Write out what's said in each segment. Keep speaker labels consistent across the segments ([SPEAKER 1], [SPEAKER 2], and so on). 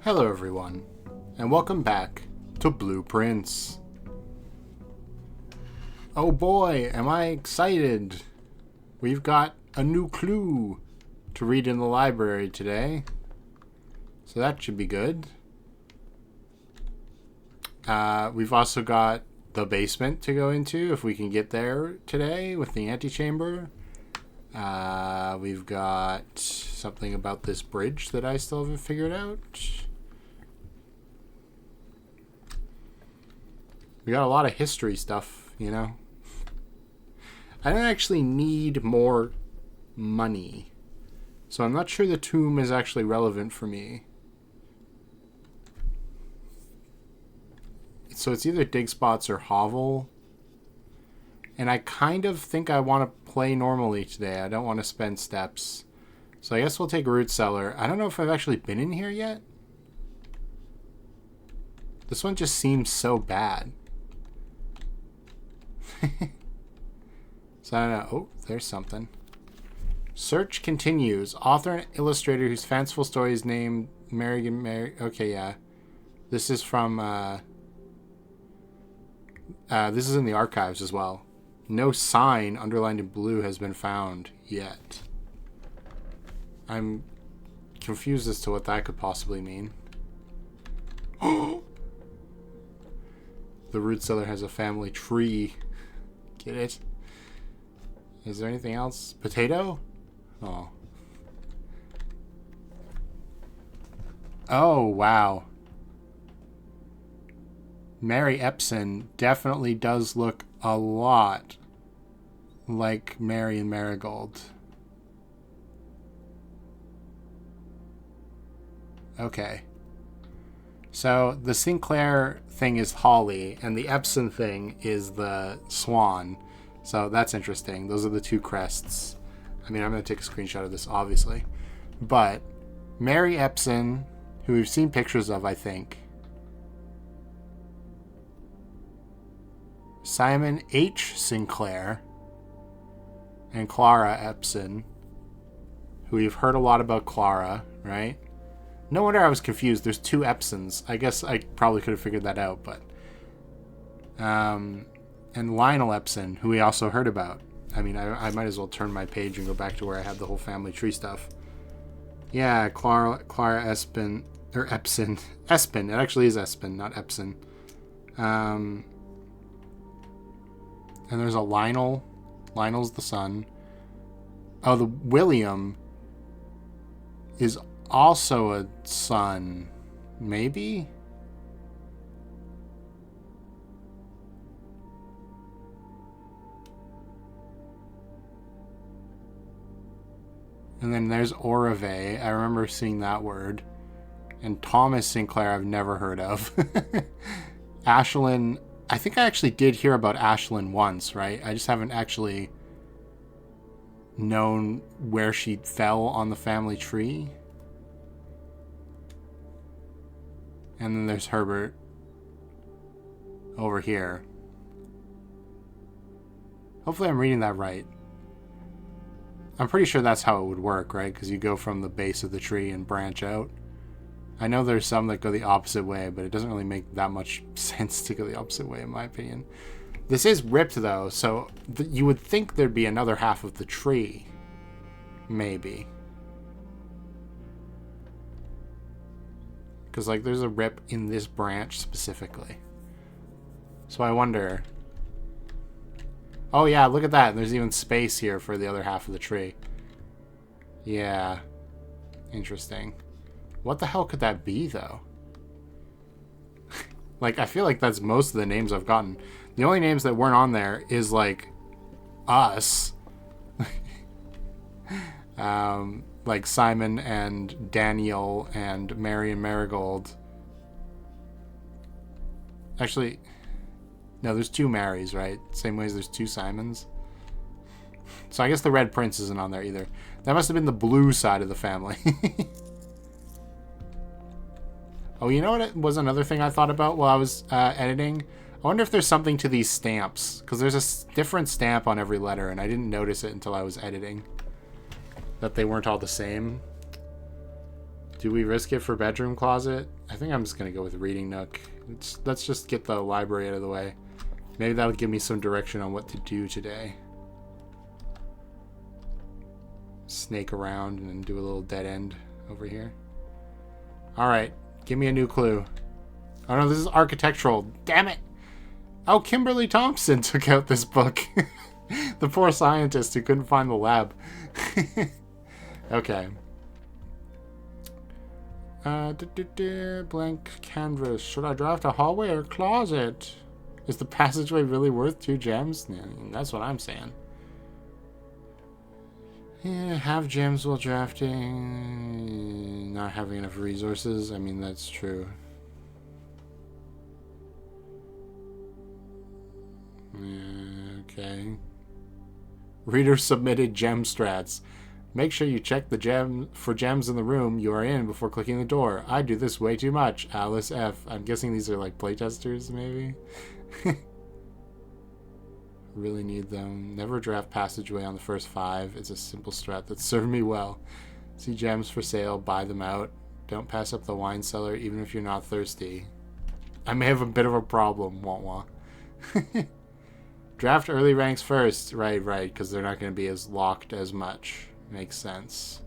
[SPEAKER 1] Hello everyone, and welcome back to Blueprints. Oh boy, am I excited! We've got a new clue to read in the library today, so that should be good. We've also got the basement to go into if we can get there today with the antechamber. We've got something about this bridge that I still haven't figured out. We got a lot of history stuff, you know. I don't actually need more money, so I'm not sure the tomb is actually relevant for me. So it's either dig spots or hovel. And I kind of think I want to play normally today. I don't want to spend steps. So I guess we'll take root cellar. I don't know if I've actually been in here yet. This one just seems so bad. So I don't know. Oh, there's something. Search continues. Author and illustrator whose fanciful story is named Mary. Okay, yeah. This is from... this is in the archives as well. No sign underlined in blue has been found yet. I'm confused as to what that could possibly mean. The root cellar has a family tree. Get it? Is there anything else? Potato? Oh. Oh, wow. Mary Epson definitely does look a lot like Mary and Marigold. Okay. So the Sinclair thing is Holly, and the Epson thing is the swan. So that's interesting. Those are the two crests. I mean, I'm going to take a screenshot of this, obviously. But Mary Epson, who we've seen pictures of, I think. Simon H. Sinclair. And Clara Epson, who we've heard a lot about Clara, right? No wonder I was confused. There's two Epsons. I guess I probably could have figured that out, but... and Lionel Epson, who we also heard about. I mean, I might as well turn my page and go back to where I had the whole family tree stuff. Yeah, Clara Espin, or Epson. Espin, it actually is Espin, not Epson. And there's a Lionel. Lionel's the son. Oh, the William is also a son. Maybe? And then there's Orave. I remember seeing that word. And Thomas Sinclair I've never heard of. Ashlyn. I think I actually did hear about Ashlyn once, right? I just haven't actually known where she fell on the family tree. And then there's Herbert over here. Hopefully I'm reading that right. I'm pretty sure that's how it would work, right? Because you go from the base of the tree and branch out. I know there's some that go the opposite way, but it doesn't really make that much sense to go the opposite way, in my opinion. This is ripped, though, so you would think there'd be another half of the tree. Maybe. Because, like, there's a rip in this branch specifically. So I wonder... Oh, yeah, look at that. There's even space here for the other half of the tree. Yeah. Interesting. What the hell could that be, though? Like, I feel like that's most of the names I've gotten. The only names that weren't on there is, like, us. Like Simon and Daniel and Mary and Marigold. Actually, no, there's two Marys, right? Same way as there's two Simons. So I guess the Red Prince isn't on there either. That must have been the blue side of the family. Oh, you know what was another thing I thought about while I was editing? I wonder if there's something to these stamps. Because there's a different stamp on every letter, and I didn't notice it until I was editing. That they weren't all the same. Do we risk it for bedroom closet? I think I'm just going to go with reading nook. Let's just get the library out of the way. Maybe that'll give me some direction on what to do today. Snake around and do a little dead end over here. Alright, give me a new clue. Oh no, this is architectural. Damn it! Oh, Kimberly Thompson took out this book. The poor scientist who couldn't find the lab. Okay. Blank canvas. Should I draft a hallway or closet? Is the passageway really worth 2 gems? Yeah, that's what I'm saying. Yeah, have gems while drafting. Not having enough resources. I mean, that's true. Okay. Reader submitted gem strats. Make sure you check the gems in the room you are in before clicking the door. I do this way too much. Alice F. I'm guessing these are like playtesters, maybe? Really need them. Never draft passageway on the first 5. It's a simple strat that served me well. See gems for sale, buy them out. Don't pass up the wine cellar even if you're not thirsty. I may have a bit of a problem, wah. Draft early ranks first. Right, because they're not going to be as locked as much. Makes sense.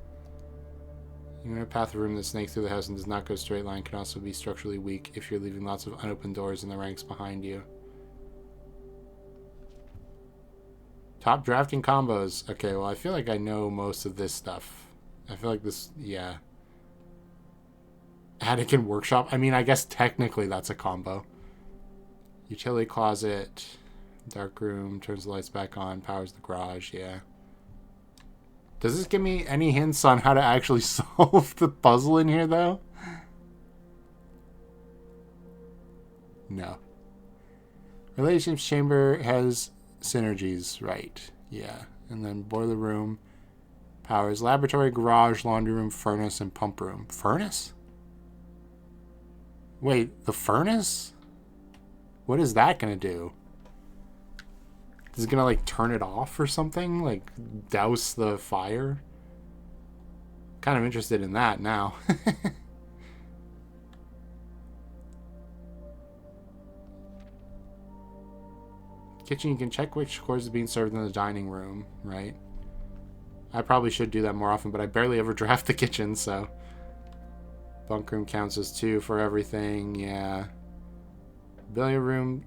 [SPEAKER 1] Even a path of room that snakes through the house and does not go straight line can also be structurally weak if you're leaving lots of unopened doors in the ranks behind you. Top drafting combos. Okay, well, I feel like I know most of this stuff. I feel like this, yeah. Attic and workshop. I mean, I guess technically that's a combo. Utility closet. Dark room. Turns the lights back on. Powers the garage. Yeah. Does this give me any hints on how to actually solve the puzzle in here, though? No. Relationships chamber has synergies, right. Yeah. And then boiler room. Powers laboratory, garage, laundry room, furnace, and pump room. Furnace? Wait, the furnace? What is that going to do? Is it going to, like, turn it off or something? Like, douse the fire? Kind of interested in that now. Kitchen, you can check which course is being served in the dining room, right? I probably should do that more often, but I barely ever draft the kitchen, so... Bunk room counts as 2 for everything, yeah. Billiard room...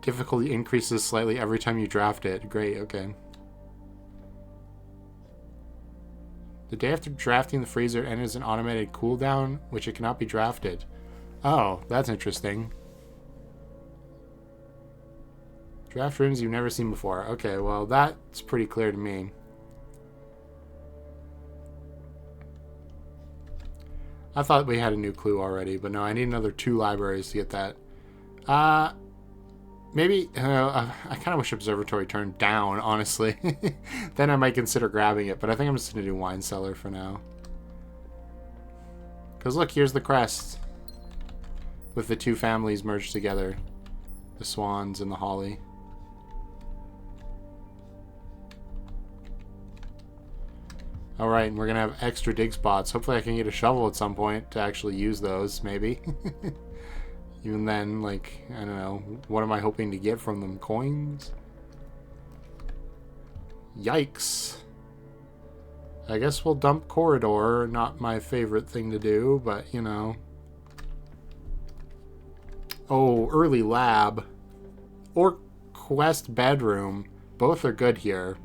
[SPEAKER 1] Difficulty increases slightly every time you draft it. Great, okay. The day after drafting the freezer enters an automated cooldown, which it cannot be drafted. Oh, that's interesting. Draft rooms you've never seen before. Okay, well, that's pretty clear to me. I thought we had a new clue already, but no, I need another 2 libraries to get that. Maybe, I kind of wish Observatory turned down, honestly. Then I might consider grabbing it, but I think I'm just going to do Wine Cellar for now. Because look, here's the crest. With the 2 families merged together. The swans and the holly. Alright, and we're going to have extra dig spots. Hopefully I can get a shovel at some point to actually use those, maybe. Even then, like, I don't know. What am I hoping to get from them? Coins? Yikes. I guess we'll dump corridor. Not my favorite thing to do, but, you know. Oh, early lab. Or quest bedroom. Both are good here.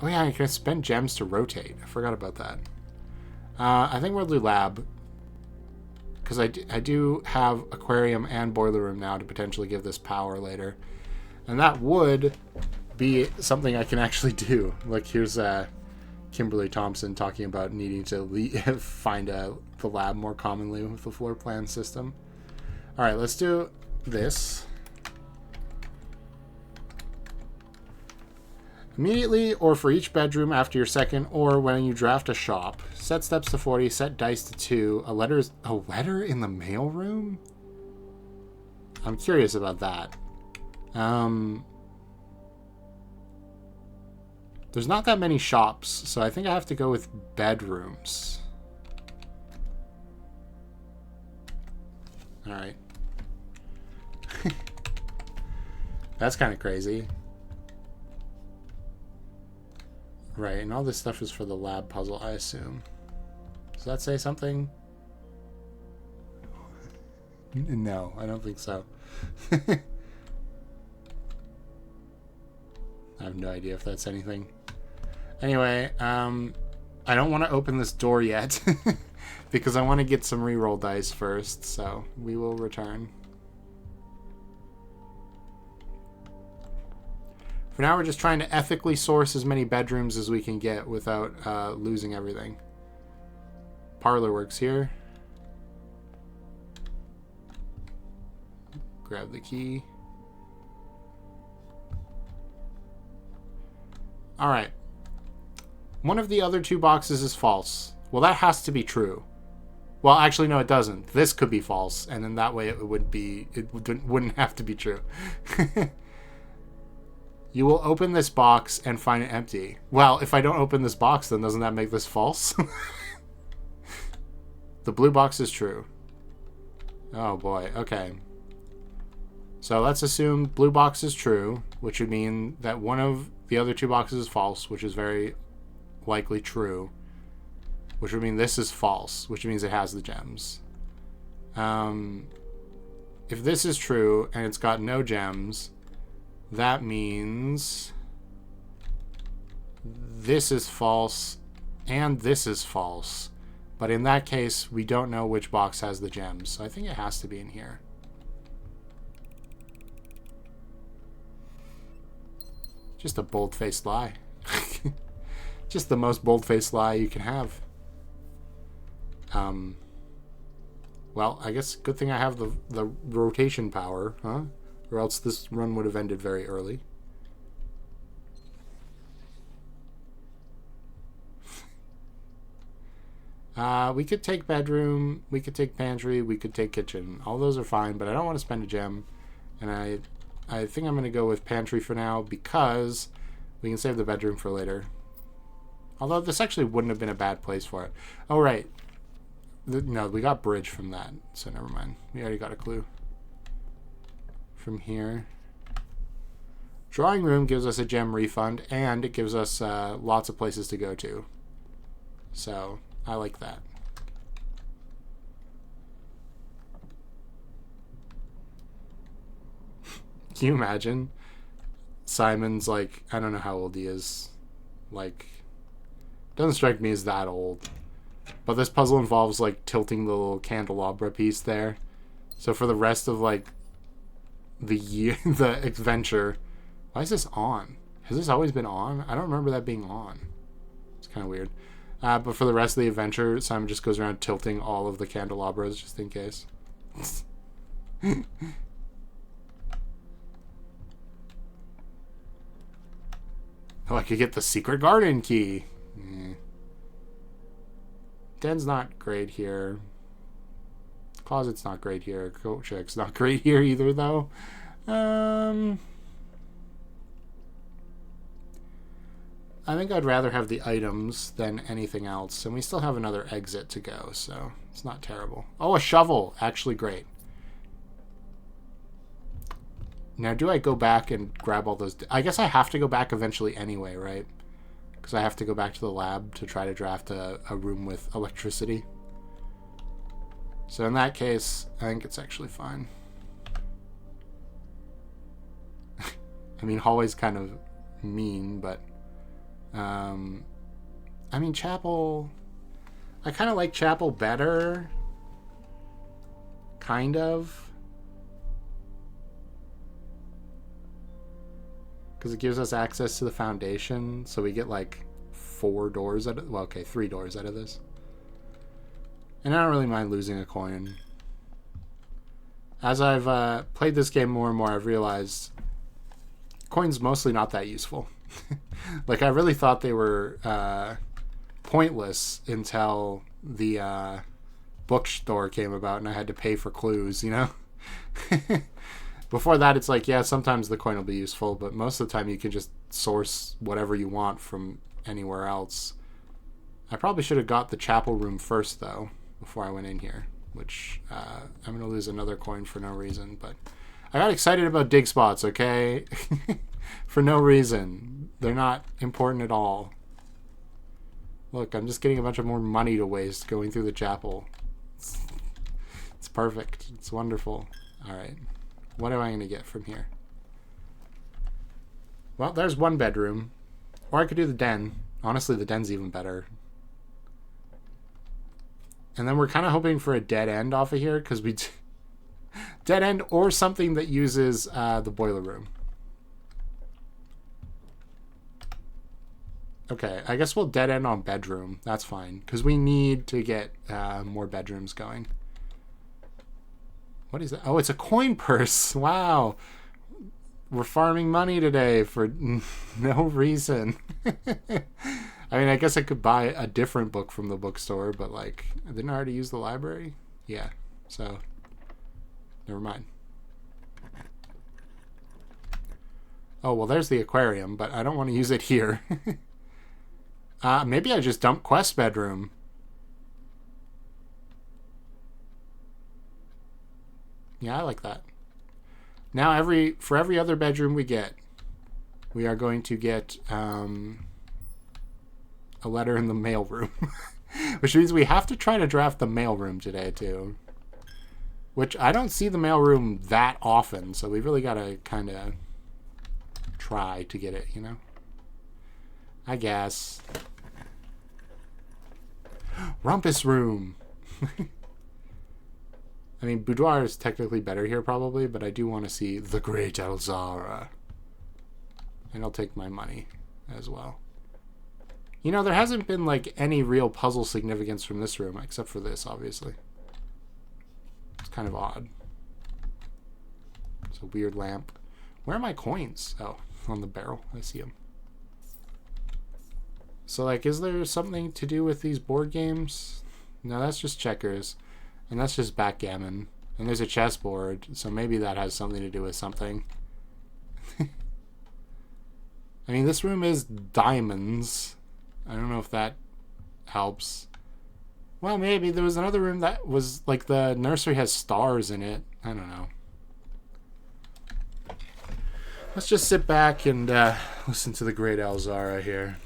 [SPEAKER 1] Oh yeah, I can spend gems to rotate. I forgot about that. I think we'll do lab. Because I do have aquarium and boiler room now to potentially give this power later. And that would be something I can actually do. Like, here's Kimberly Thompson talking about needing to find the lab more commonly with the floor plan system. Alright, let's do this. Immediately or for each bedroom after your second or when you draft a shop. Set steps to 40, set dice to 2. A letter in the mail room? I'm curious about that. There's not that many shops, so I think I have to go with bedrooms. Alright. That's kind of crazy. Right, and all this stuff is for the lab puzzle, I assume. Does that say something? No, I don't think so. I have no idea if that's anything. Anyway, I don't want to open this door yet because I want to get some reroll dice first, so we will return. For now, we're just trying to ethically source as many bedrooms as we can get without losing everything. Parlor works here. Grab the key. Alright. One of the other two boxes is false. Well, that has to be true. Well, actually, no, it doesn't. This could be false, and then that way it wouldn't have to be true. You will open this box and find it empty. Well, if I don't open this box, then doesn't that make this false? The blue box is true. Oh boy, okay. So let's assume blue box is true, which would mean that one of the other two boxes is false, which is very likely true. Which would mean this is false, which means it has the gems. If this is true and it's got no gems, that means this is false and this is false. But in that case, we don't know which box has the gems. So I think it has to be in here. Just a bold-faced lie. Just the most bold-faced lie you can have. Well, I guess good thing I have the rotation power, huh? Or else this run would have ended very early. We could take bedroom, we could take pantry, we could take kitchen. All those are fine, but I don't want to spend a gem. And I think I'm going to go with pantry for now because we can save the bedroom for later. Although this actually wouldn't have been a bad place for it. Oh, right. No, we got bridge from that, so never mind. We already got a clue. From here. Drawing room gives us a gem refund, and it gives us lots of places to go to. So, I like that. Can you imagine? Simon's like, I don't know how old he is. Like, doesn't strike me as that old. But this puzzle involves like tilting the little candelabra piece there. So for the rest of like the year, the adventure, why is this on? Has this always been on? I don't remember that being on. It's kind of weird. But for the rest of the adventure, Simon just goes around tilting all of the candelabras just in case. Oh, I could get the secret garden key. Den's not great here. Closet's not great here. Coat check's not great here either, though. I think I'd rather have the items than anything else. And we still have another exit to go, so it's not terrible. Oh, a shovel. Actually great. Now, do I go back and grab all those? I guess I have to go back eventually anyway, right? Because I have to go back to the lab to try to draft a room with electricity. So in that case, I think it's actually fine. I mean, hallway's kind of mean, but... I mean, chapel... I kind of like chapel better. Kind of. Because it gives us access to the foundation, so we get like 4 doors out of... Well, okay, 3 doors out of this. And I don't really mind losing a coin. As I've played this game more and more, I've realized coins mostly not that useful. Like, I really thought they were pointless until the bookstore came about and I had to pay for clues, you know? Before that, it's like, yeah, sometimes the coin will be useful, but most of the time you can just source whatever you want from anywhere else. I probably should have got the chapel room first, though, before I went in here, which I'm going to lose another coin for no reason, but I got excited about dig spots, okay? For no reason. They're not important at all. Look, I'm just getting a bunch of more money to waste going through the chapel. It's perfect. It's wonderful. All right. What am I going to get from here? Well, there's one bedroom. Or I could do the den. Honestly, the den's even better. And then we're kind of hoping for a dead end off of here, because we... dead end or something that uses the boiler room. Okay, I guess we'll dead end on bedroom. That's fine, because we need to get more bedrooms going. What is that? Oh, it's a coin purse. Wow. We're farming money today for no reason. I mean, I guess I could buy a different book from the bookstore, but like, I didn't already use the library? Yeah, so never mind. Oh, well, there's the aquarium, but I don't want to use it here. Maybe I just dump quest bedroom. Yeah, I like that. Now, for every other bedroom we get, we are going to get a letter in the mailroom. Which means we have to try to draft the mailroom today, too. Which I don't see the mailroom that often, so we really got to kind of try to get it, you know? I guess. Rumpus room! I mean, boudoir is technically better here, probably, but I do want to see the Great Alzara. And I'll take my money as well. You know, there hasn't been, like, any real puzzle significance from this room, except for this, obviously. It's kind of odd. It's a weird lamp. Where are my coins? Oh, on the barrel. I see them. So, like, is there something to do with these board games? No, that's just checkers. And that's just backgammon. And there's a chessboard, so maybe that has something to do with something. I mean, this room is diamonds. I don't know if that helps. Well, maybe. There was another room that was, like, the nursery has stars in it. I don't know. Let's just sit back and listen to the Great Alzara here.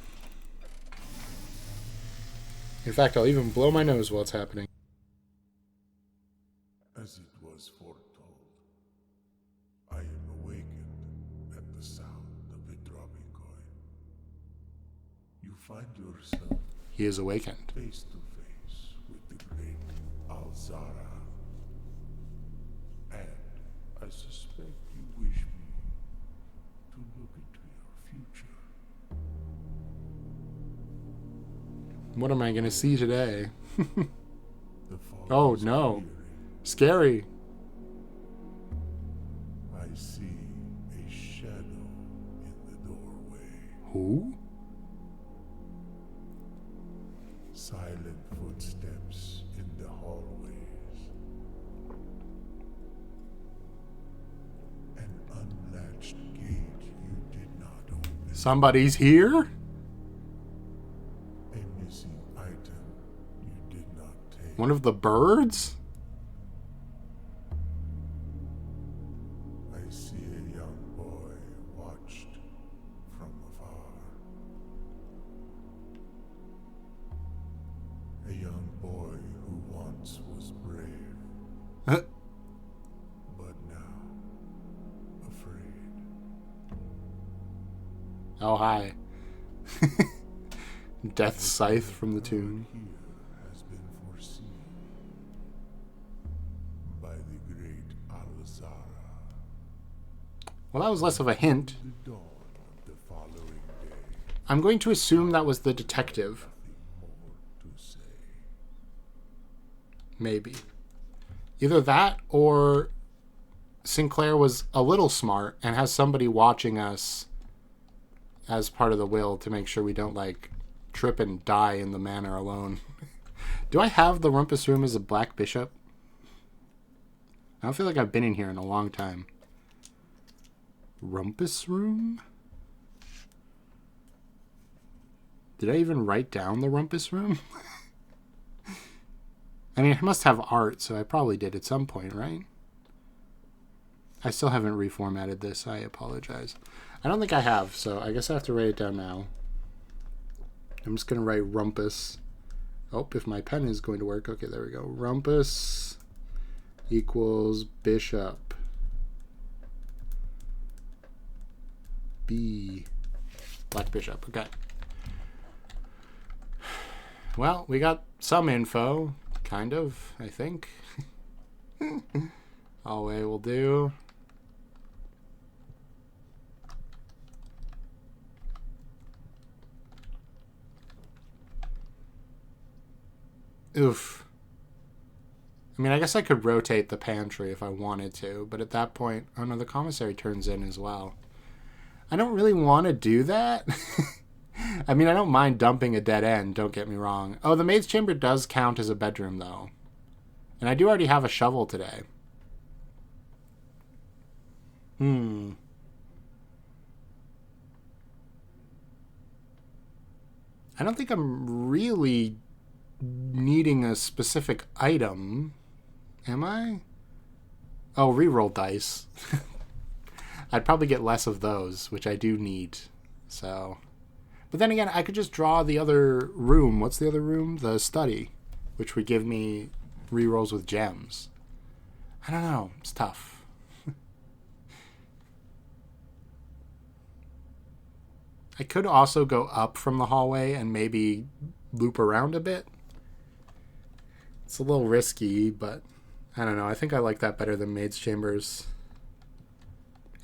[SPEAKER 1] In fact, I'll even blow my nose while it's happening.
[SPEAKER 2] As it was foretold, I am awakened at the sound of a dropping coin. You find yourself
[SPEAKER 1] He is awakened.
[SPEAKER 2] face to face with the great Alzara. And I suspect you wish me to look into your future.
[SPEAKER 1] What am I going to see today?
[SPEAKER 2] The
[SPEAKER 1] Oh,
[SPEAKER 2] following
[SPEAKER 1] no.
[SPEAKER 2] spirit,
[SPEAKER 1] Scary.
[SPEAKER 2] I see a shadow in the doorway.
[SPEAKER 1] Who?
[SPEAKER 2] Silent footsteps in the hallways. An unlatched gate you did not open.
[SPEAKER 1] Somebody's here?
[SPEAKER 2] A missing item you did not take.
[SPEAKER 1] One of the birds?
[SPEAKER 2] I see a young boy watched from afar. A young boy who once was brave,
[SPEAKER 1] Huh?
[SPEAKER 2] but now afraid.
[SPEAKER 1] Oh, hi. Death Scythe from the tomb.
[SPEAKER 2] Here has been foreseen by the great Alzara.
[SPEAKER 1] Well, that was less of a hint.
[SPEAKER 2] The dawn of the following day,
[SPEAKER 1] I'm going to assume that was the detective.
[SPEAKER 2] nothing more to say.
[SPEAKER 1] Maybe. Either that or Sinclair was a little smart and has somebody watching us as part of the will to make sure we don't, like, trip and die in the manor alone. Do I have the Rumpus Room as a black bishop? I don't feel like I've been in here in a long time. Rumpus room? Did I even write down the rumpus room? I mean, I must have art, so I probably did at some point, right? I still haven't reformatted this. I apologize. I don't think I have, so I guess I have to write it down now. I'm just going to write rumpus. Oh, if my pen is going to work. Okay, there we go. Rumpus equals bishop. B. Black bishop. Okay. Well, we got some info. Kind of, I think. Alway will do. Oof. I mean, I guess I could rotate the pantry if I wanted to, but at that point, oh no, the commissary turns in as well. I don't really want to do that. I mean, I don't mind dumping a dead end, don't get me wrong. Oh, the maid's chamber does count as a bedroom, though. And I do already have a shovel today. I don't think I'm really needing a specific item. Am I? Oh, reroll dice. I'd probably get less of those, which I do need. So, but then again, I could just draw the other room. What's the other room? The study, which would give me rerolls with gems. I don't know. It's tough. I could also go up from the hallway and maybe loop around a bit. It's a little risky, but I don't know. I think I like that better than maid's chambers.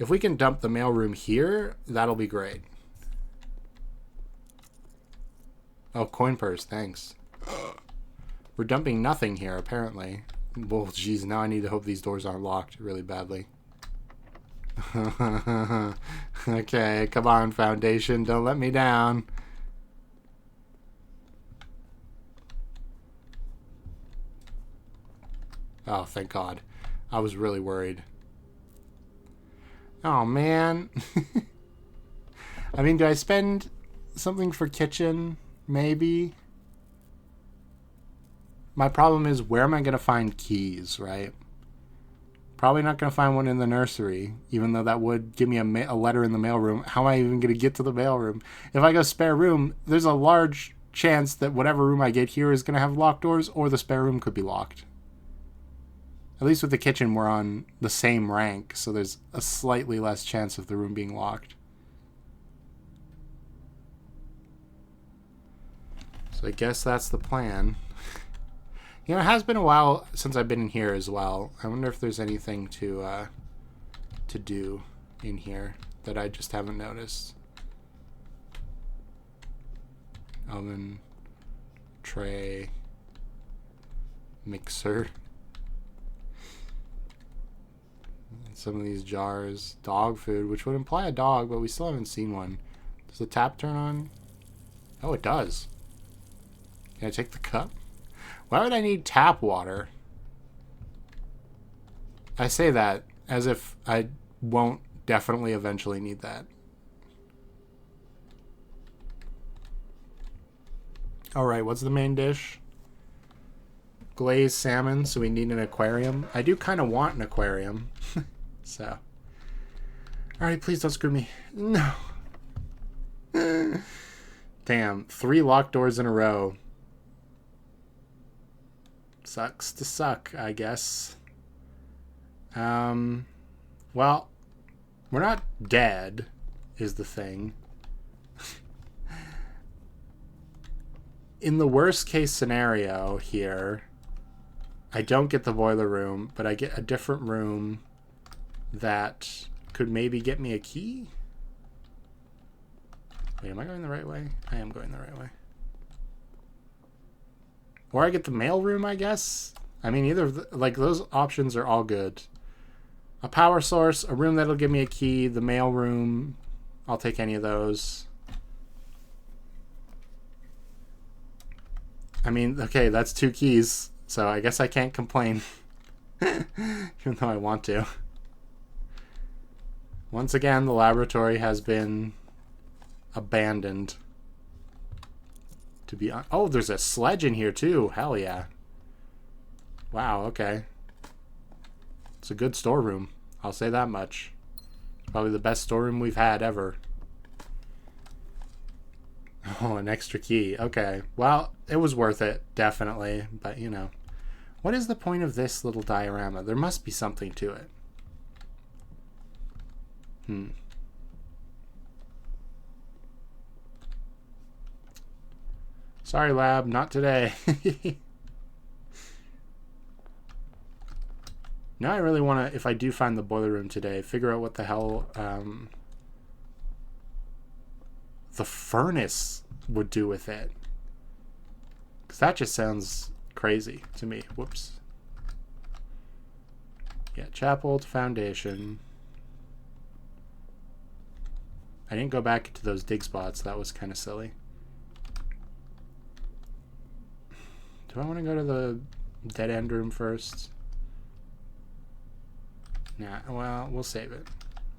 [SPEAKER 1] If we can dump the mailroom here, that'll be great. Oh, coin purse, thanks. We're dumping nothing here, apparently. Well, geez, now I need to hope these doors aren't locked really badly. Okay, come on, Foundation, don't let me down. Oh, thank God. I was really worried. Oh, man. I mean, do I spend something for kitchen? Maybe. My problem is, where am I going to find keys, right? Probably not going to find one in the nursery, even though that would give me a letter in the mailroom. How am I even going to get to the mailroom? If I go spare room, there's a large chance that whatever room I get here is going to have locked doors, or the spare room could be locked. At least with the kitchen, we're on the same rank, so there's a slightly less chance of the room being locked. So I guess that's the plan. You know, it has been a while since I've been in here as well. I wonder if there's anything to do in here that I just haven't noticed. Oven, tray, mixer. Some of these jars. Dog food, which would imply a dog, but we still haven't seen one. Does the tap turn on? Oh, it does. Can I take the cup? Why would I need tap water? I say that as if I won't definitely eventually need that. Alright, what's the main dish? Glazed salmon, so we need an aquarium. I do kind of want an aquarium. So. Alright, please don't screw me. No. Damn, 3 locked doors in a row. Sucks to suck, I guess. Well, we're not dead, is the thing. In the worst case scenario here, I don't get the boiler room, but I get a different room that could maybe get me a key? Wait, am I going the right way? I am going the right way. Or I get the mail room, I guess? I mean, either of like, those options are all good. A power source, a room that'll give me a key, the mail room. I'll take any of those. I mean, okay, that's 2 keys, so I guess I can't complain. Even though I want to. Once again, the laboratory has been abandoned. To be oh, there's a sledge in here too. Hell yeah. Wow, okay. It's a good storeroom. I'll say that much. Probably the best storeroom we've had ever. Oh, an extra key. Okay. Well, it was worth it, definitely. But, you know. What is the point of this little diorama? There must be something to it. Sorry, lab. Not today. Now I really want to, if I do find the boiler room today, figure out what the hell the furnace would do with it. Because that just sounds crazy to me. Whoops. Yeah, chapel to foundation. I didn't go back to those dig spots. That was kind of silly. Do I want to go to the dead end room first? Nah, well, we'll save it.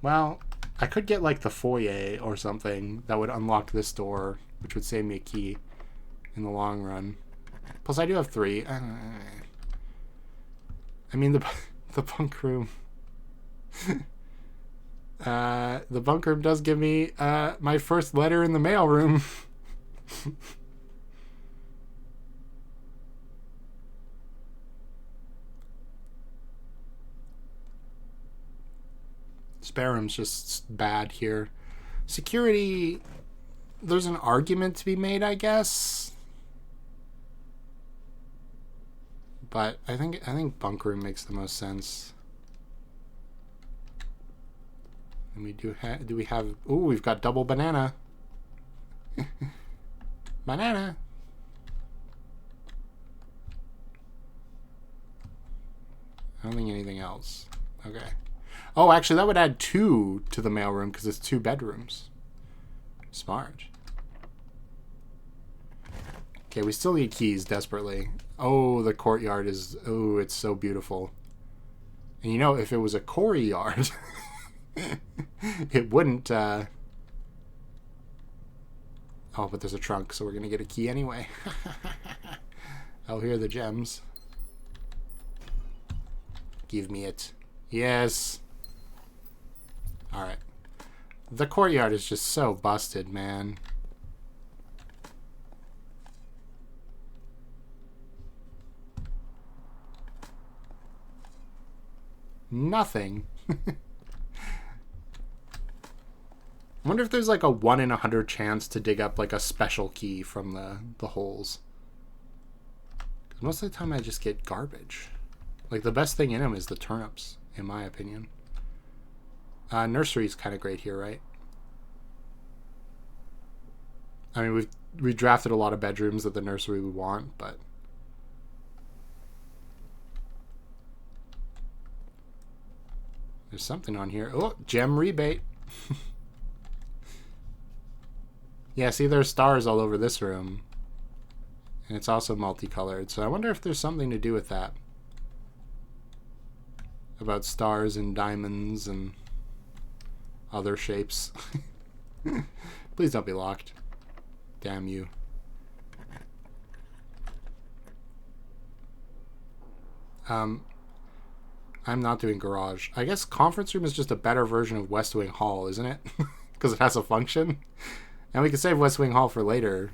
[SPEAKER 1] Well, I could get like the foyer or something that would unlock this door, which would save me a key in the long run. Plus, I do have 3. I mean, the bunk room. The bunk room does give me my first letter in the mail room. Spare room's just bad here. Security, there's an argument to be made, I guess. But I think bunk room makes the most sense. And we do we have? Ooh, we've got double banana. Banana. I don't think anything else. Okay. Oh, actually, that would add 2 to the mailroom because it's 2 bedrooms. Smart. Okay, we still need keys desperately. Oh, the courtyard is... Oh, it's so beautiful. And you know, if it was a quarry yard, it wouldn't... Oh, but there's a trunk, so we're going to get a key anyway. Oh, here are the gems. Give me it. Yes. Alright. The courtyard is just so busted, man. Nothing. I wonder if there's like a 1 in 100 chance to dig up like a special key from the holes. 'Cause most of the time I just get garbage. Like the best thing in them is the turnips, in my opinion. Nursery's kind of great here, right? I mean, we drafted a lot of bedrooms that the nursery we want, but there's something on here. Oh, gem rebate. Yeah, see, there's stars all over this room. And it's also multicolored, so I wonder if there's something to do with that. About stars and diamonds and other shapes. Please don't be locked. Damn you. I'm not doing garage. I guess conference room is just a better version of West Wing Hall, isn't it? Because it has a function. And we can save West Wing Hall for later.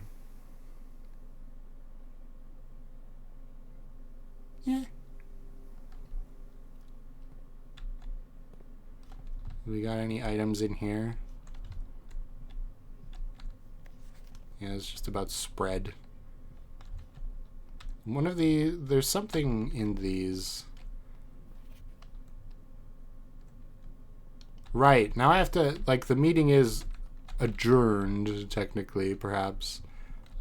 [SPEAKER 1] Yeah. We got any items in here? Yeah, it's just about spread. There's something in these. Right, now I have to, like, the meeting is adjourned, technically, perhaps.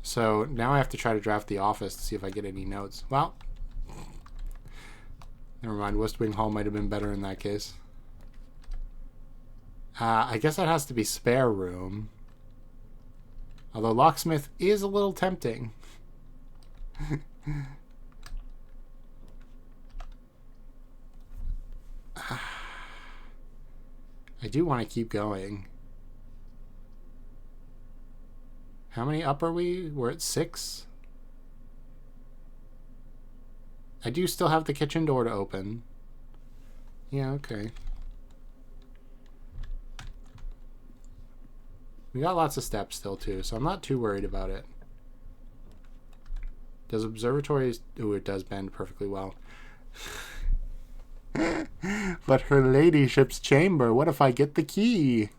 [SPEAKER 1] So now I have to try to draft the office to see if I get any notes. Well, never mind, West Wing Hall might have been better in that case. I guess that has to be spare room. Although locksmith is a little tempting. I do want to keep going. How many up are we? We're at 6. I do still have the kitchen door to open. Yeah, okay. We got lots of steps still, too, so I'm not too worried about it. Does observatory... Ooh, it does bend perfectly well. But her ladyship's chamber, what if I get the key?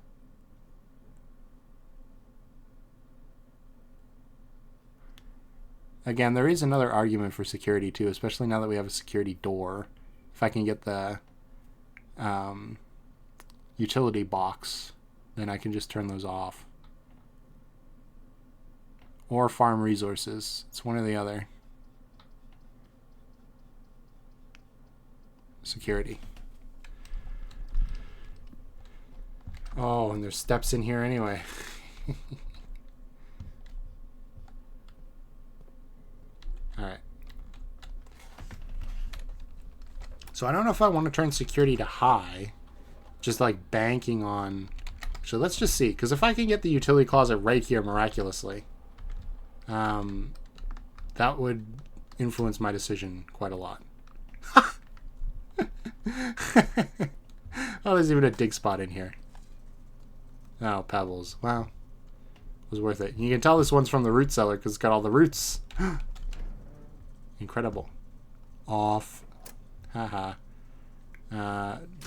[SPEAKER 1] Again, there is another argument for security, too, especially now that we have a security door. If I can get the utility box, then I can just turn those off. Or farm resources. It's one or the other. Security. Oh, and there's steps in here anyway. Alright. So I don't know if I want to turn security to high. Just like banking on... So let's just see. Because if I can get the utility closet right here miraculously, that would influence my decision quite a lot. Oh, there's even a dig spot in here. Oh, pebbles. Wow. It was worth it. You can tell this one's from the root cellar because it's got all the roots. Incredible. Off. Haha.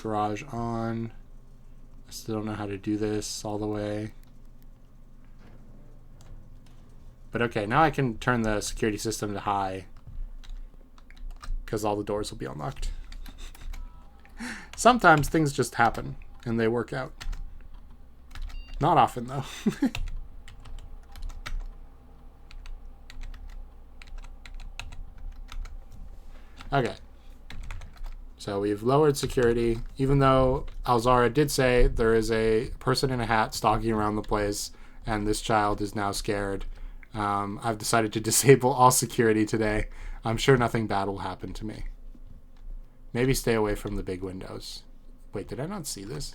[SPEAKER 1] Garage on. I still don't know how to do this all the way. But okay, now I can turn the security system to high because all the doors will be unlocked. Sometimes things just happen and they work out. Not often, though. Okay. So we've lowered security, even though Alzara did say there is a person in a hat stalking around the place, and this child is now scared. I've decided to disable all security today. I'm sure nothing bad will happen to me. Maybe stay away from the big windows. Wait, did I not see this?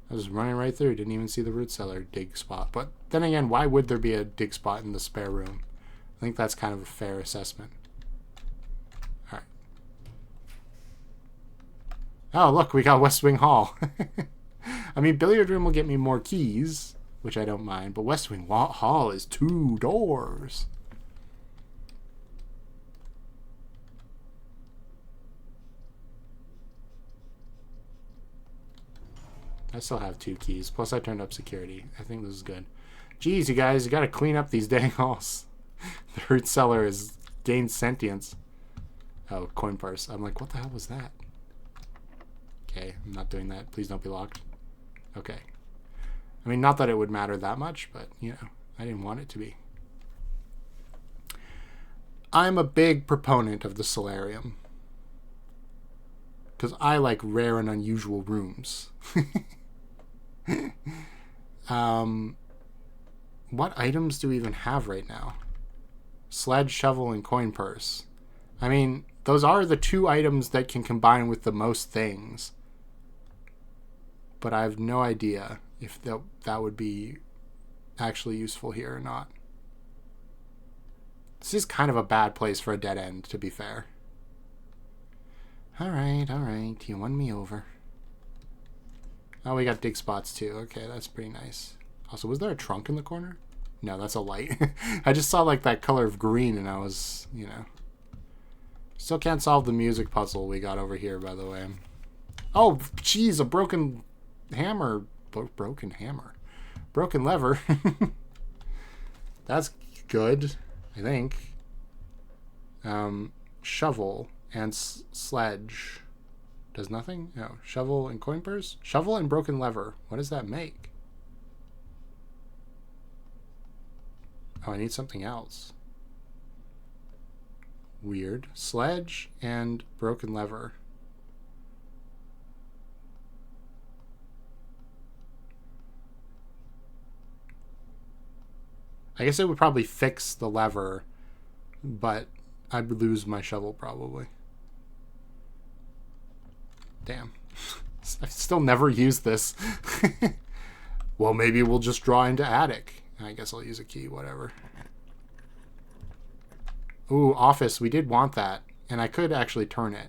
[SPEAKER 1] I was running right through. Didn't even see the root cellar dig spot. But then again, why would there be a dig spot in the spare room? I think that's kind of a fair assessment. All right. Oh, look, we got West Wing Hall. I mean, billiard room will get me more keys, which I don't mind. But West Wing Hall is 2 doors. I still have 2 keys. Plus, I turned up security. I think this is good. Jeez, you guys, you gotta clean up these dang halls. The root cellar has gained sentience. Oh, coin purse. I'm like, what the hell was that? Okay, I'm not doing that. Please don't be locked. Okay. I mean, not that it would matter that much, but, you know, I didn't want it to be. I'm a big proponent of the solarium. Because I like rare and unusual rooms. What items do we even have right now? Sledge, shovel, and coin purse. I mean, those are the 2 items that can combine with the most things. But I have no idea if that would be actually useful here or not. This is kind of a bad place for a dead end, to be fair. Alright. You won me over. Oh, we got dig spots too. Okay, that's pretty nice. Also, was there a trunk in the corner? No, that's a light. I just saw like that color of green and I was, you know. Still can't solve the music puzzle we got over here, by the way. Oh, jeez, a broken hammer. Broken hammer. Broken lever. That's good, I think. Shovel and sledge. Does nothing? No. Shovel and coin purse? Shovel and broken lever. What does that make? Oh, I need something else. Weird. Sledge and broken lever. I guess it would probably fix the lever, but I'd lose my shovel probably. Damn. I've still never used this. Well, maybe we'll just draw into attic. I guess I'll use a key, whatever. Ooh, office. We did want that. And I could actually turn it.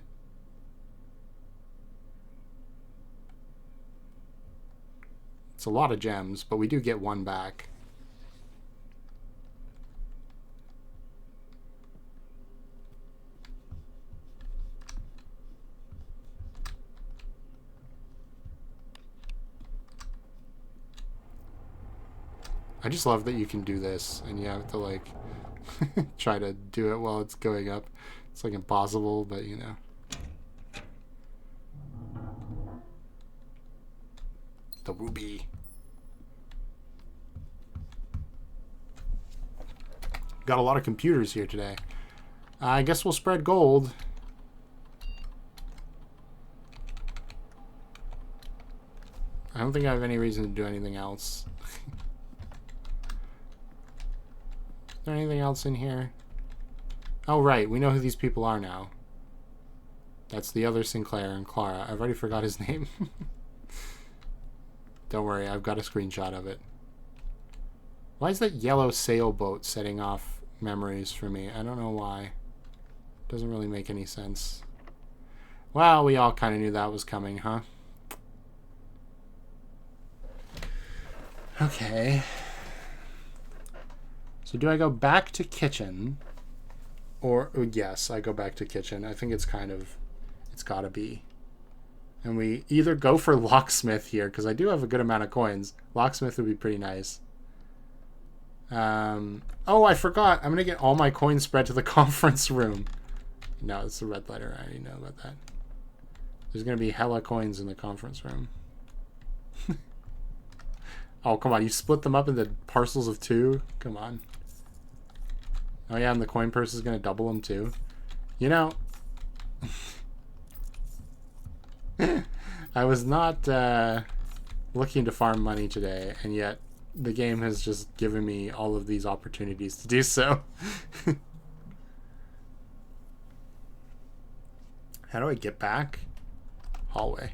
[SPEAKER 1] It's a lot of gems, but we do get one back. I just love that you can do this and you have to like try to do it while it's going up. It's like impossible, but you know. The ruby. Got a lot of computers here today. I guess we'll spread gold. I don't think I have any reason to do anything else. Is there anything else in here? Oh, right. We know who these people are now. That's the other Sinclair and Clara. I've already forgot his name. Don't worry. I've got a screenshot of it. Why is that yellow sailboat setting off memories for me? I don't know why. Doesn't really make any sense. Well, we all kind of knew that was coming, huh? Okay. So do I go back to kitchen? Or, oh, yes, I go back to kitchen. I think it's kind of, it's gotta be. And we either go for locksmith here, because I do have a good amount of coins. Locksmith would be pretty nice. Oh, I forgot. I'm going to get all my coins spread to the conference room. No, it's the red letter. I already know about that. There's going to be hella coins in the conference room. Oh, come on. You split them up into parcels of 2? Come on. Oh, yeah, and the coin purse is going to double them, too. You know, I was not looking to farm money today, and yet the game has just given me all of these opportunities to do so. How do I get back? Hallway.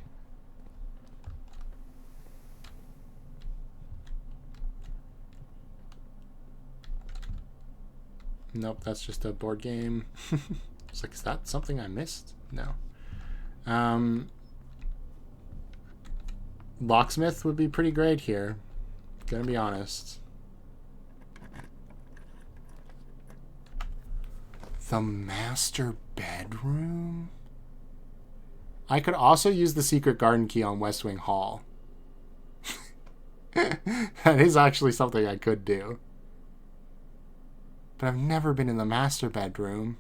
[SPEAKER 1] Nope, that's just a board game. It's like, is that something I missed? No. Locksmith would be pretty great here. Gonna be honest. The master bedroom? I could also use the secret garden key on West Wing Hall. That is actually something I could do. But I've never been in the master bedroom.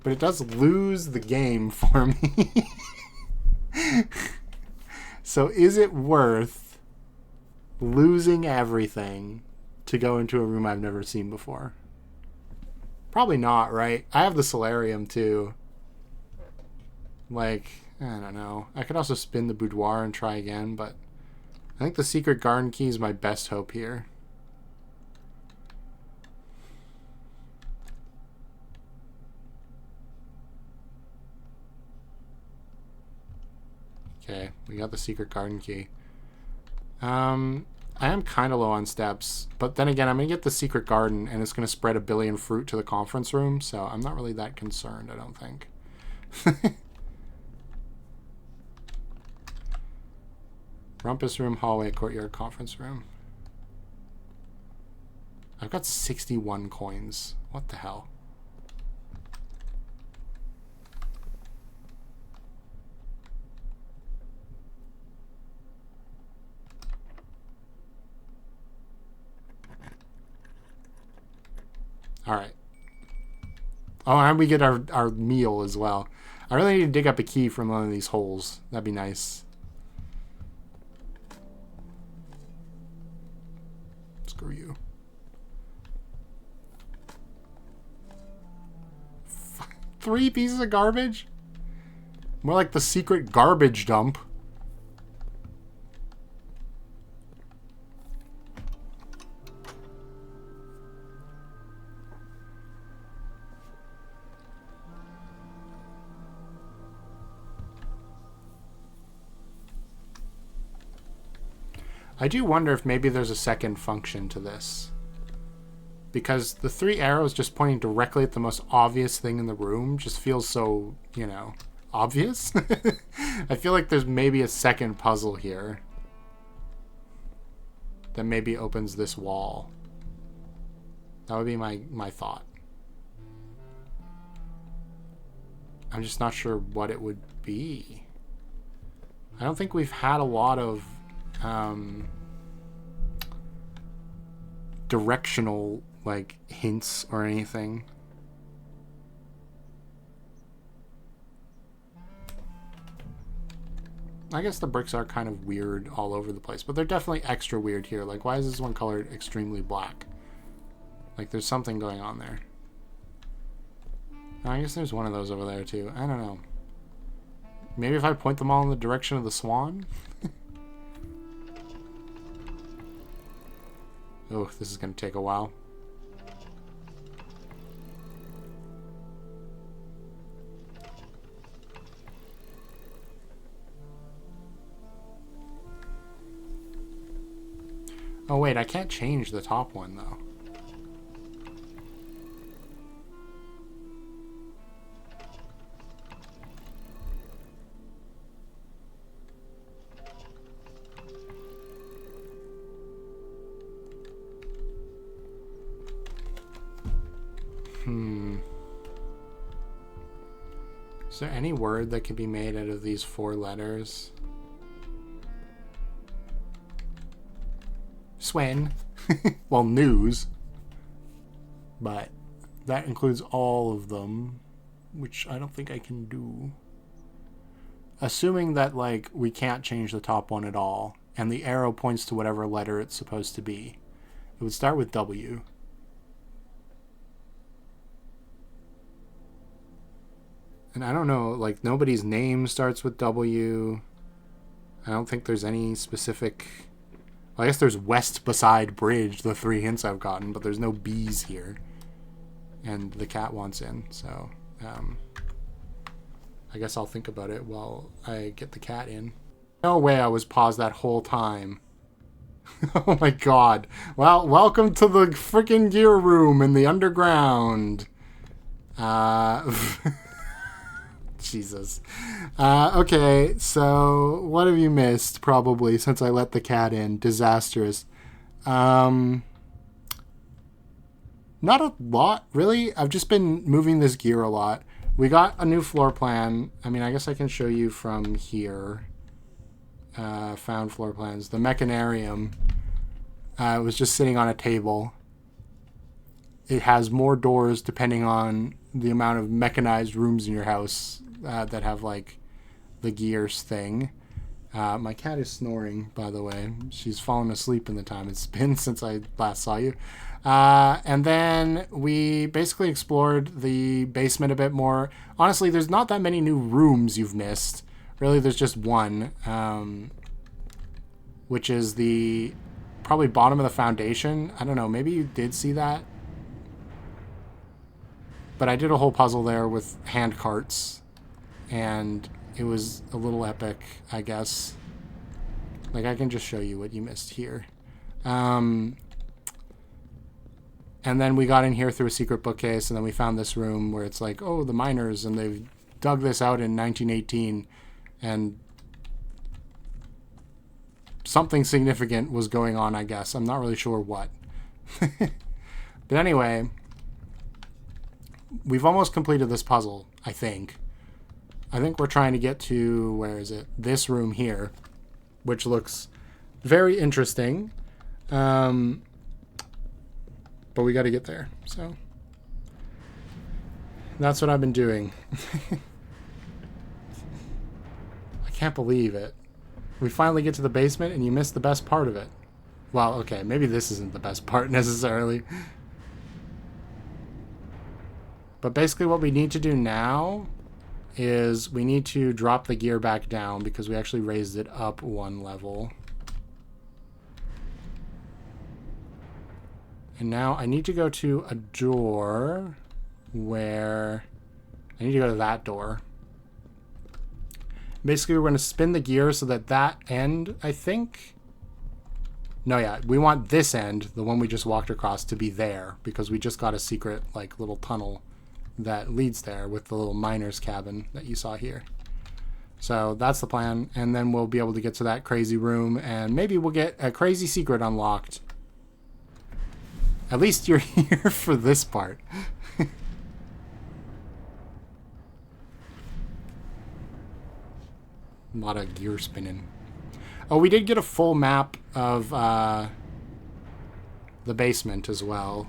[SPEAKER 1] But it does lose the game for me. So is it worth losing everything to go into a room I've never seen before? Probably not, right? I have the solarium too. Like, I don't know. I could also spin the boudoir and try again, but I think the secret garden key is my best hope here. Okay, we got the secret garden key. I am kind of low on steps, but then again, I'm going to get the secret garden, and it's going to spread 1 billion fruit to the conference room, so I'm not really that concerned, I don't think. Rumpus room, hallway, courtyard, conference room. I've got 61 coins. What the hell? Alright. Oh, and we get our meal as well. I really need to dig up a key from one of these holes. That'd be nice. Screw you. 3 pieces of garbage? More like the secret garbage dump. I do wonder if maybe there's a second function to this. Because the 3 arrows just pointing directly at the most obvious thing in the room just feels so, you know, obvious. I feel like there's maybe a second puzzle here that maybe opens this wall. That would be my thought. I'm just not sure what it would be. I don't think we've had a lot of directional like hints or anything. I guess the bricks are kind of weird all over the place, but they're definitely extra weird here. Like, why is this one colored extremely black? Like, there's something going on there. I guess there's one of those over there too. I don't know. Maybe if I point them all in the direction of the swan? Oh, this is going to take a while. Oh wait, I can't change the top one though. Is there any word that can be made out of these 4 letters? Swen. Well, news. But that includes all of them, which I don't think I can do. Assuming that, like, we can't change the top one at all, and the arrow points to whatever letter it's supposed to be. It would start with W. And I don't know, like, nobody's name starts with W. I don't think there's any specific... Well, I guess there's West Beside Bridge, the 3 hints I've gotten, but there's no B's here. And the cat wants in, so... I guess I'll think about it while I get the cat in. No way I was paused that whole time. Oh my god. Well, welcome to the freaking gear room in the underground. Jesus. Okay, so what have you missed, probably, since I let the cat in? Disastrous. Not a lot, really. I've just been moving this gear a lot. We got a new floor plan. I mean, I guess I can show you from here. Found floor plans. The mechanarium was just sitting on a table. It has more doors depending on the amount of mechanized rooms in your house that have, like, the gears thing. My cat is snoring, by the way. She's fallen asleep in the time it's been since I last saw you. And then we basically explored the basement a bit more. Honestly, there's not that many new rooms you've missed. Really, there's just one, which is the probably bottom of the foundation. I don't know, maybe you did see that. But I did a whole puzzle there with hand carts, and it was a little epic, I guess. Like, I can just show you what you missed here. And then we got in here through a secret bookcase, and then we found this room where it's like, oh, the miners, and they've dug this out in 1918, and something significant was going on, I guess. I'm not really sure what. But anyway, we've almost completed this puzzle, I think. I think we're trying to get to, where is it? This room here, which looks very interesting. But we got to get there, so that's what I've been doing. I can't believe it. We finally get to the basement and you missed the best part of it. Well, okay, maybe this isn't the best part necessarily. But basically what we need to do now is we need to drop the gear back down because we actually raised it up 1 level. And now I need to go to a door where... I need to go to that door. Basically, we're going to spin the gear so that that end, I think... No, yeah, we want this end, the one we just walked across, to be there, because we just got a secret, like, little tunnel that leads there with the little miner's cabin that you saw here. So that's the plan, and then we'll be able to get to that crazy room, and maybe we'll get a crazy secret unlocked. At least you're here for this part. A lot of gear spinning. Oh, we did get a full map of the basement as well.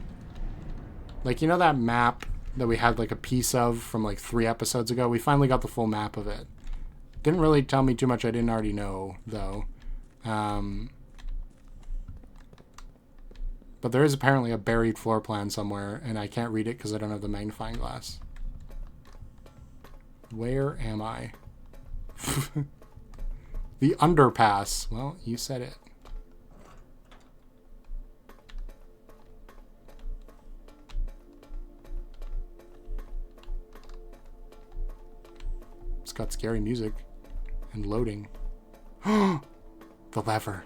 [SPEAKER 1] Like, you know that map that we had like a piece of from like 3 episodes ago? We finally got the full map of it. Didn't really tell me too much I didn't already know, though. But there is apparently a buried floor plan somewhere, and I can't read it because I don't have the magnifying glass. Where am I? The underpass. Well, you said it. It's got scary music and loading. The lever.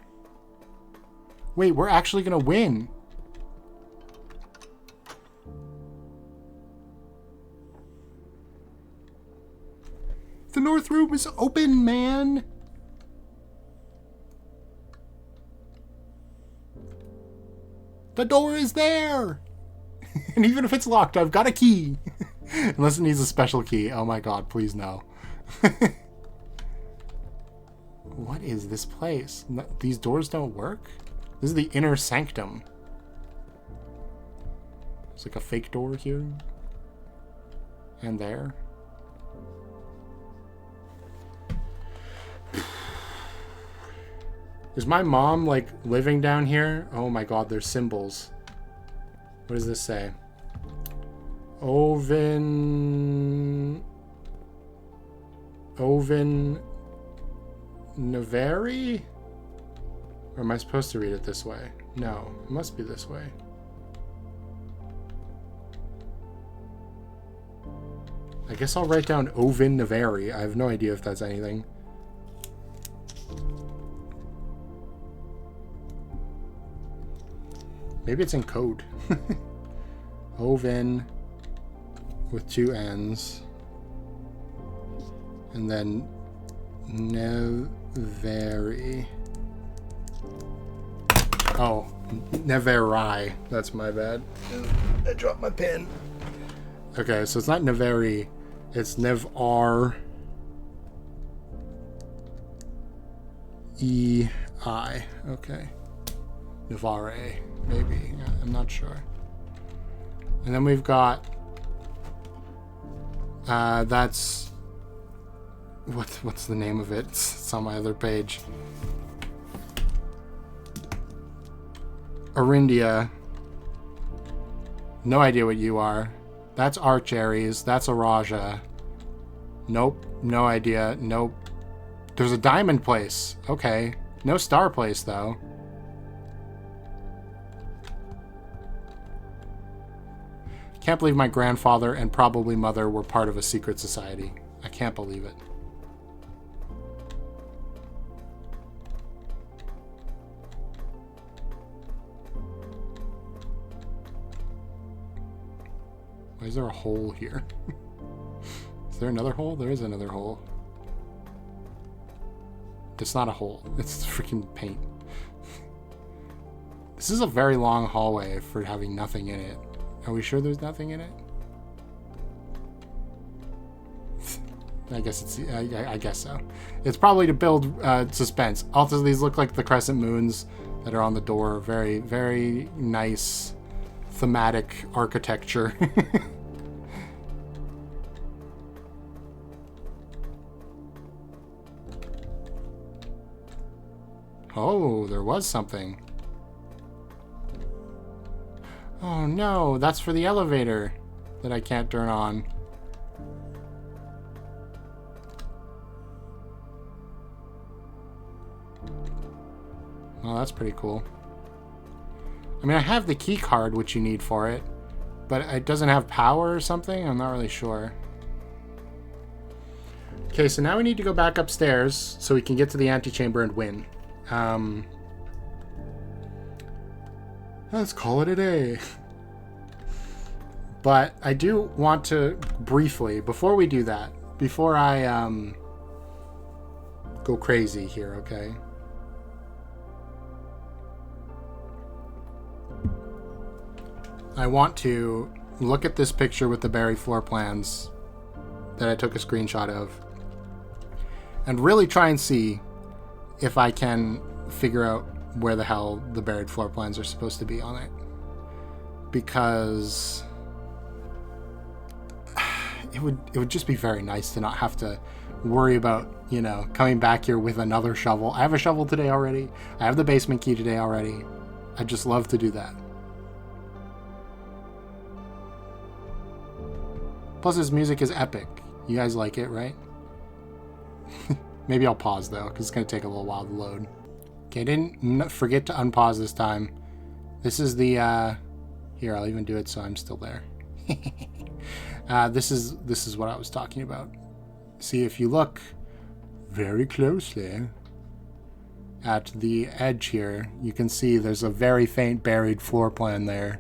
[SPEAKER 1] Wait, we're actually gonna win. The north room is open, man. The door is there. And even if it's locked, I've got a key. Unless it needs a special key. Oh my god, please no. What is this place? These doors don't work? This is the inner sanctum. There's like a fake door here. And there. Is my mom, like, living down here? Oh my god, there's symbols. What does this say? Oven Naveri? Or am I supposed to read it this way? No, it must be this way. I guess I'll write down Oven Naveri. I have no idea if that's anything. Maybe it's in code. Oven with 2 N's. And then Neveri. Oh, Neveri. That's my bad. I dropped my pen. Okay, so it's not Neveri. It's Nevar E-I. Okay. Nevare, maybe. I'm not sure. And then we've got... that's... What's the name of it? It's on my other page. Arindia. No idea what you are. That's Archaries. That's Araja. Nope. No idea. Nope. There's a diamond place. Okay. No star place, though. Can't believe my grandfather and probably mother were part of a secret society. I can't believe it. Why is there a hole here? Is there another hole? There is another hole. It's not a hole. It's freaking paint. This is a very long hallway for having nothing in it. Are we sure there's nothing in it? I guess it's... I guess so. It's probably to build suspense. Also, these look like the crescent moons that are on the door. Very, very nice thematic architecture. Oh, there was something. Oh no, that's for the elevator that I can't turn on. Well, that's pretty cool. I mean, I have the key card, which you need for it, but it doesn't have power or something? I'm not really sure. Okay, so now we need to go back upstairs so we can get to the antechamber and win. Let's call it a day. But I do want to briefly, before we do that, before I go crazy here, okay? I want to look at this picture with the buried floor plans that I took a screenshot of and really try and see if I can figure out where the hell the buried floor plans are supposed to be on it. Because it would just be very nice to not have to worry about, you know, coming back here with another shovel. I have a shovel today already. I have the basement key today already. I'd just love to do that. Plus, his music is epic. You guys like it, right? Maybe I'll pause, though, because it's going to take a little while to load. Okay, I didn't forget to unpause this time. This is the... Here, I'll even do it so I'm still there. This is what I was talking about. See, if you look very closely at the edge here, you can see there's a very faint buried floor plan there.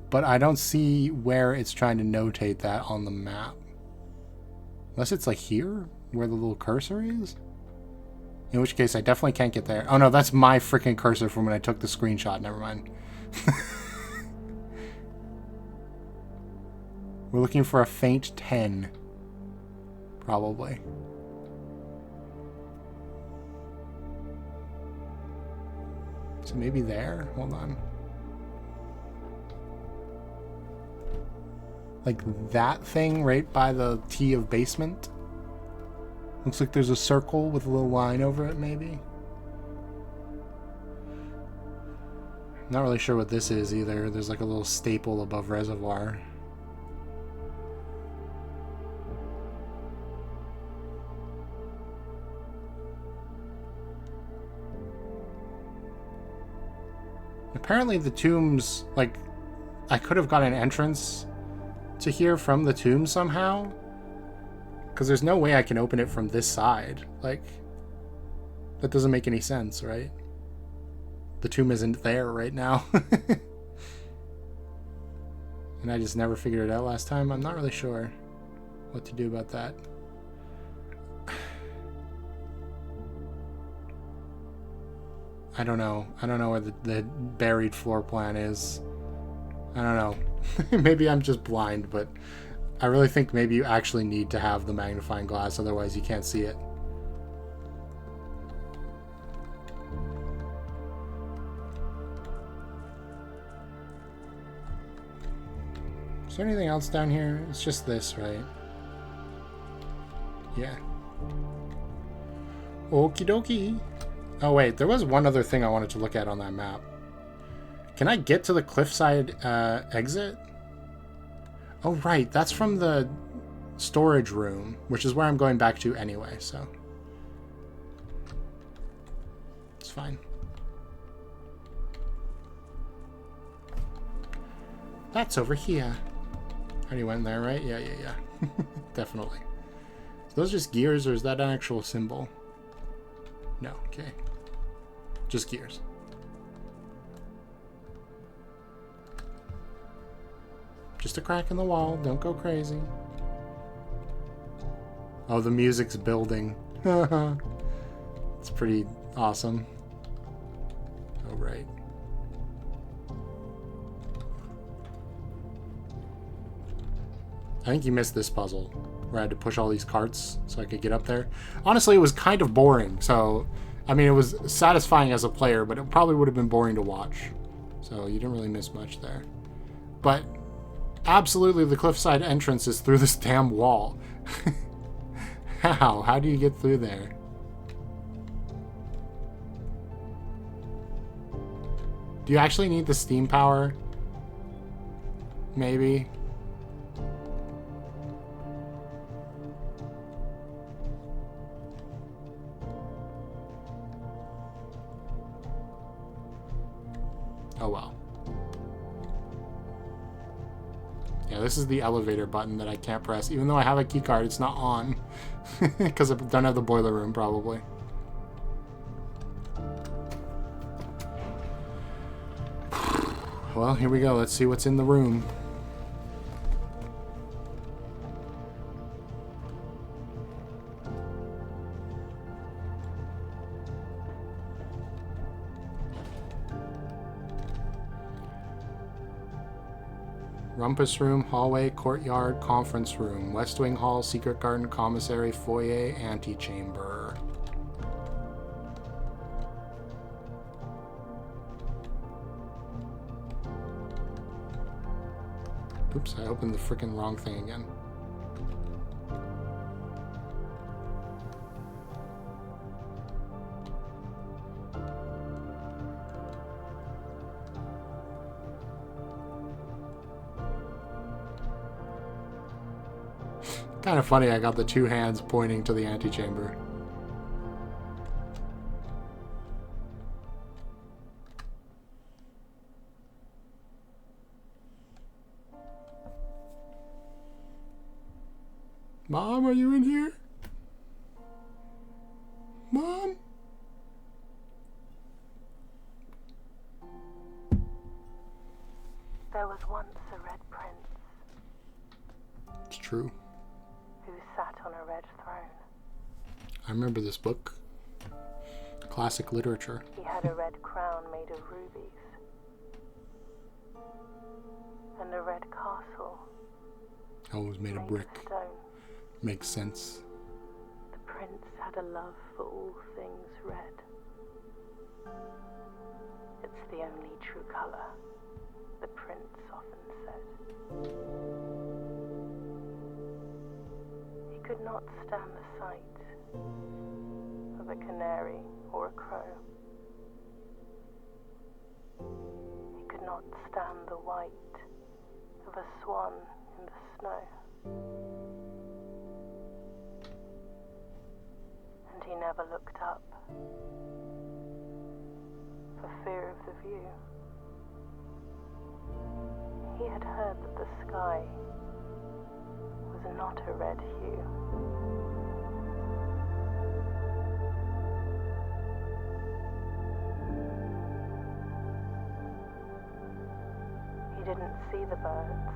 [SPEAKER 1] But I don't see where it's trying to notate that on the map. Unless it's like here, where the little cursor is? In which case, I definitely can't get there. Oh no, that's my freaking cursor from when I took the screenshot. Never mind. We're looking for a faint 10. Probably. So maybe there? Hold on. Like that thing right by the T of basement. Looks like there's a circle with a little line over it, maybe. Not really sure what this is either. There's like a little staple above reservoir. Apparently the tombs, like, I could have got an entrance to here from the tomb somehow. Because there's no way I can open it from this side. Like, that doesn't make any sense, right? The tomb isn't there right now. And I just never figured it out last time. I'm not really sure what to do about that. I don't know. I don't know where the buried floor plan is. I don't know. Maybe I'm just blind, but I really think maybe you actually need to have the magnifying glass, otherwise you can't see it. Is there anything else down here? It's just this, right? Yeah. Okie dokie. Oh wait, there was one other thing I wanted to look at on that map. Can I get to the cliffside exit? Oh right, that's from the storage room, which is where I'm going back to anyway, so it's fine. That's over here. Already went there, right? Yeah. Definitely. Are those just gears, or is that an actual symbol? No, okay. Just gears. Just a crack in the wall. Don't go crazy. Oh, the music's building. It's pretty awesome. Oh, right. I think you missed this puzzle, where I had to push all these carts so I could get up there. Honestly, it was kind of boring, so... I mean, it was satisfying as a player, but it probably would have been boring to watch. So you didn't really miss much there. But absolutely the cliffside entrance is through this damn wall. How? How do you get through there? Do you actually need the steam power? Maybe. Oh well. Yeah, this is the elevator button that I can't press. Even though I have a key card, it's not on. Because I don't have the boiler room, probably. Well, here we go. Let's see what's in the room. Rumpus room, hallway, courtyard, conference room, West Wing hall, secret garden, commissary, foyer, antechamber. Oops, I opened the freaking wrong thing again. Kind of funny, I got the two hands pointing to the antechamber. Mom, are you in here? Mom?
[SPEAKER 3] There was once a red prince
[SPEAKER 1] It's true.
[SPEAKER 3] who sat on a red throne.
[SPEAKER 1] I remember this book. Classic literature.
[SPEAKER 3] He had a red crown made of rubies and a red castle
[SPEAKER 1] Oh, it was made of brick.
[SPEAKER 3] stone.
[SPEAKER 1] Makes sense.
[SPEAKER 3] The prince had a love for all things red. It's the only true color, the prince often said. He could not stand the sight of a canary or a crow. He could not stand the white of a swan in the snow. And he never looked up for fear of the view. He had heard that the sky was not a red hue. He didn't see the birds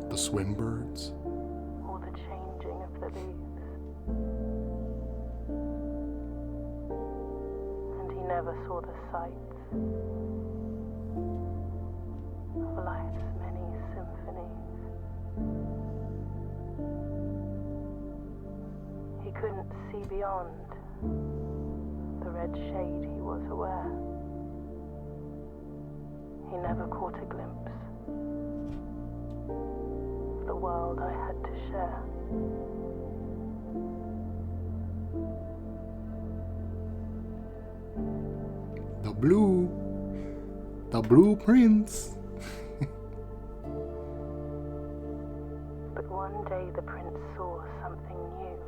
[SPEAKER 1] The swim birds.
[SPEAKER 3] or the changing of the leaves. And he never saw the sights of life's many symphonies. He couldn't see beyond the red shade he was aware. He never caught a glimpse of the world I had to share.
[SPEAKER 1] The blue prince.
[SPEAKER 3] But one day the prince saw something new.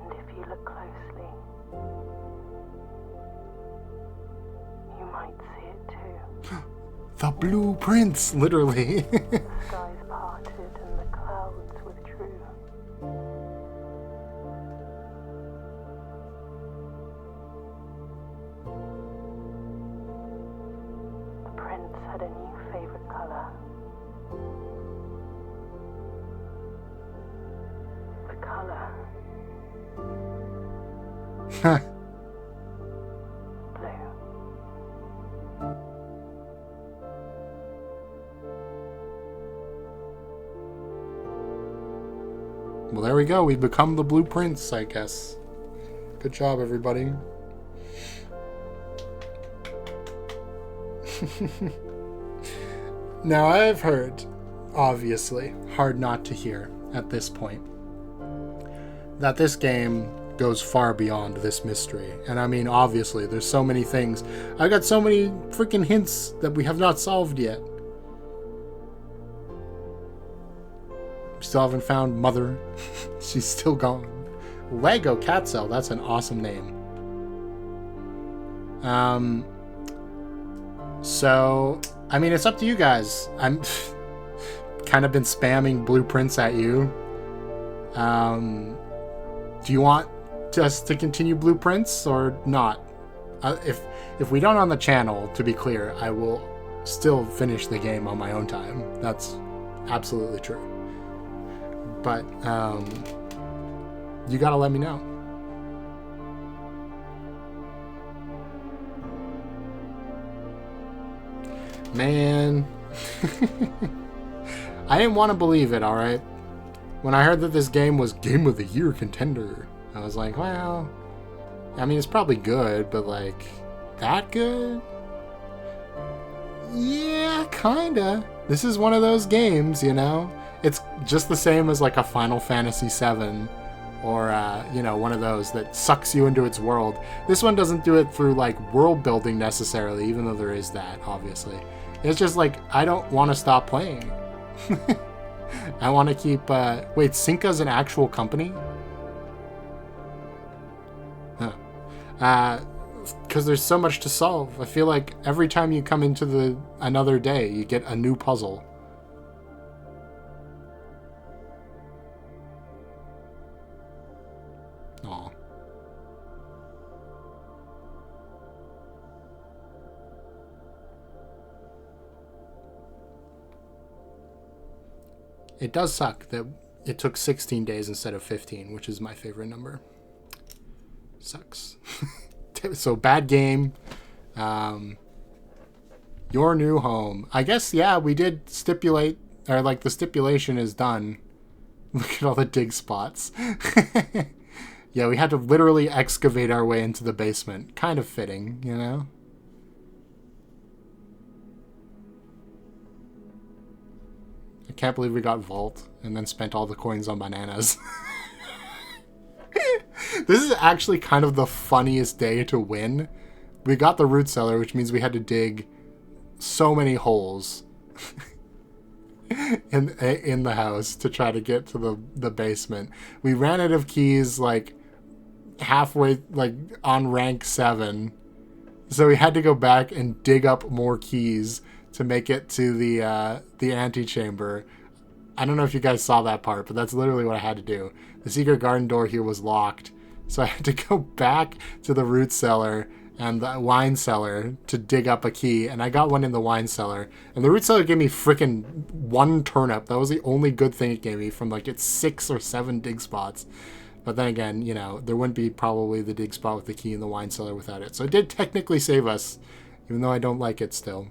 [SPEAKER 3] And if you look closely, you might see it too.
[SPEAKER 1] The blue prince, literally.
[SPEAKER 3] The skies parted and the clouds withdrew. The prince had a new favorite color. The color blue.
[SPEAKER 1] Well, there we go. We've become the blue prince, I guess. Good job, everybody. Now, I've heard, obviously, hard not to hear at this point, that this game goes far beyond this mystery. And I mean, obviously, there's so many things. I got so many freaking hints that we have not solved yet. Still haven't found Mother. She's still gone. Lego Catcell, that's an awesome name. So, I mean, it's up to you guys. I'm kind of been spamming blueprints at you. Do you want us to continue Blueprints or not. If we don't on the channel, to be clear, I will still finish the game on my own time. That's absolutely true. But you gotta let me know. Man, I didn't want to believe it, alright? When I heard that this game was Game of the Year contender, I was like, well, I mean, it's probably good, but like, that good? Yeah, kinda. This is one of those games, you know? It's just the same as like a Final Fantasy VII or, you know, one of those that sucks you into its world. This one doesn't do it through like world building necessarily, even though there is that, obviously. It's just like, I don't want to stop playing. I want to keep, wait, Sinka's an actual company? Huh. Because there's so much to solve. I feel like every time you come into another day, you get a new puzzle. Aw. It does suck that it took 16 days instead of 15, which is my favorite number. Sucks. So bad game. Your new home. I guess, yeah, we did stipulate, or like the stipulation is done. Look at all the dig spots. Yeah, we had to literally excavate our way into the basement. Kind of fitting, you know? I can't believe we got Vault and then spent all the coins on bananas. This is actually kind of the funniest day to win. We got the root cellar, which means we had to dig so many holes in the house to try to get to the basement. We ran out of keys like halfway, like on rank 7. So we had to go back and dig up more keys to make it to the antechamber. I don't know if you guys saw that part, but that's literally what I had to do. The secret garden door here was locked, so I had to go back to the root cellar and the wine cellar to dig up a key, and I got one in the wine cellar. And the root cellar gave me freaking 1 turnip. That was the only good thing it gave me from like its 6 or 7 dig spots. But then again, you know, there wouldn't be probably the dig spot with the key in the wine cellar without it. So it did technically save us, even though I don't like it still.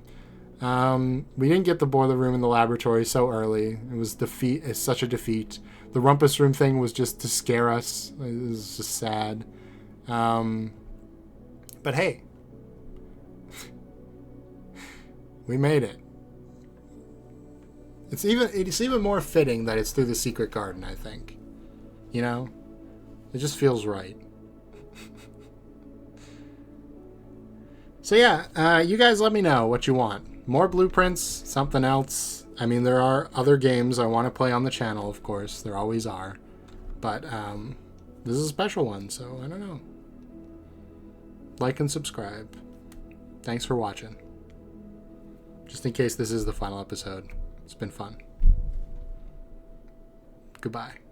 [SPEAKER 1] We didn't get the boiler room in the laboratory so early. It was defeat. It's such a defeat. The rumpus room thing was just to scare us. It was just sad. But hey, we made it. It's even more fitting that it's through the secret garden, I think. You know? It just feels right. So yeah, you guys let me know what you want. More Blueprints, something else. I mean, there are other games I want to play on the channel, of course. There always are. But this is a special one, so I don't know. Like and subscribe. Thanks for watching. Just in case this is the final episode. It's been fun. Goodbye.